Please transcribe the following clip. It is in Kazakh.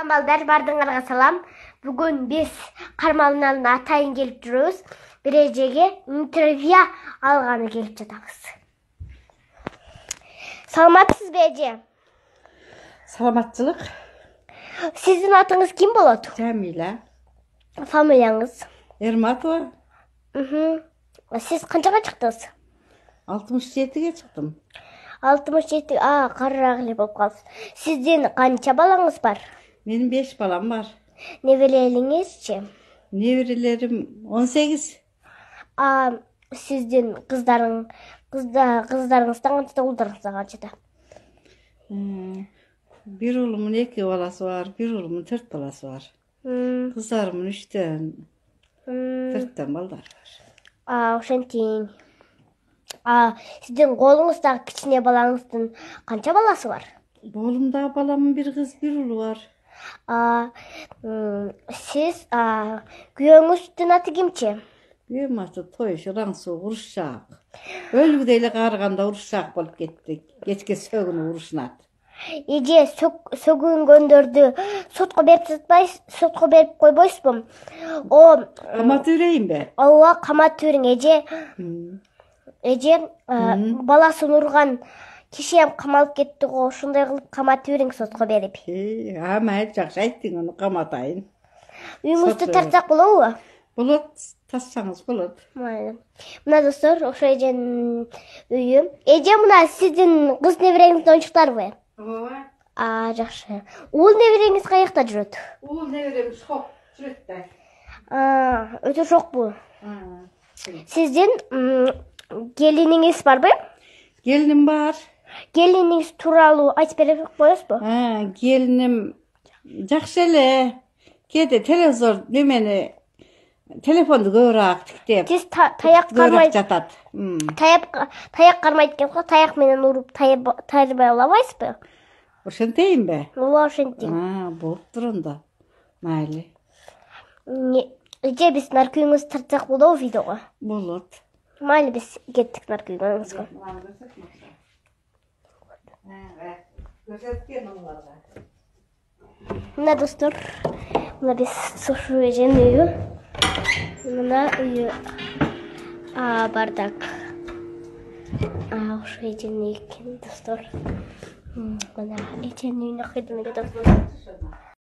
Балдар, бардыңарға салам. Бүгін біз Қармалыналың атайын келіп жүрөбүз. Бір ежеге интервью алғаны келіп жатабыз. Саламатсыз бе эже? Саламатчылык. Сіздің атыңыз ким болот? Жамиля. Фамилияңыз? Эрматова. Сіз қаншаға чыктыңыз? 67-ге чыктым. 67, карыраак эле болуп калдыңыз. Сиздин канча балаңыз бар? Менин 5 балам бар. Неберелериңизчи? Неберелерим 18. Сиздин кыздарыңыздан канча, улдарыңыздан канчада? Bir ulumun 2 balası var, bir ulumun 4 balası var. Kızlarımın 3'ten, 4'ten balдар var. Ошентиң. Сиздин колуңуздагы кичине балаңыздын канча баласы бар? Bolumda balamın bir kız, bir ulu var. Сиз күйөөңүздүн аты кимчи? Büyüm atı Toyuş, Ransu, Uruşak. Ölgüdeyle karganda Uruşak bolup kettik. Geçke sögünü Uruşnat. Эже сөгүнгөндөрдү сотко берип койбойсузбу? Kamat üreyim be. Ооба, камап бериң эже. Баласын урган киши камалып кетти го, ошондой кылып камап бериң сотко берип. Ama жақсы айттың onu kamatayın. Үйүңүздү тартсак болобу? Болот, тассаңыз болот. Мына достор, ошо эженин үйү. Эже, мына сиздин кыз небереңиздин оюнчуктарыбы? Ооба. Жакшы. Уул небереңиз каякта жүрөт? Уул неберемиз шок жүрөт да. Өтө шокпу? Сиздин келиниңиз барбы? Gelinim var. Келиниңиз тууралуу айтып бере коесузбу? Gelinim жақсы эле. Кээде телевизор немени телефонду көбүрөөк тиктеп. Сиз таяк кармай жатат. Таяк кармайт экен го, таяк менен уруп тайрбай албайсызбы? Ошентейин бе? Ооба, ошентиң. Болуп турунда. Майли. Эже, биз наркүйүңүздү тартсак болобу видеого? Болот. Майли, биз кеттик наркүйүңүзгө. Мына достор, мына биз ушул эженин үйү. Мына үйү бардак. Ушул эженин үйү экен достор. Мына эженин үйүнө кайдан келет?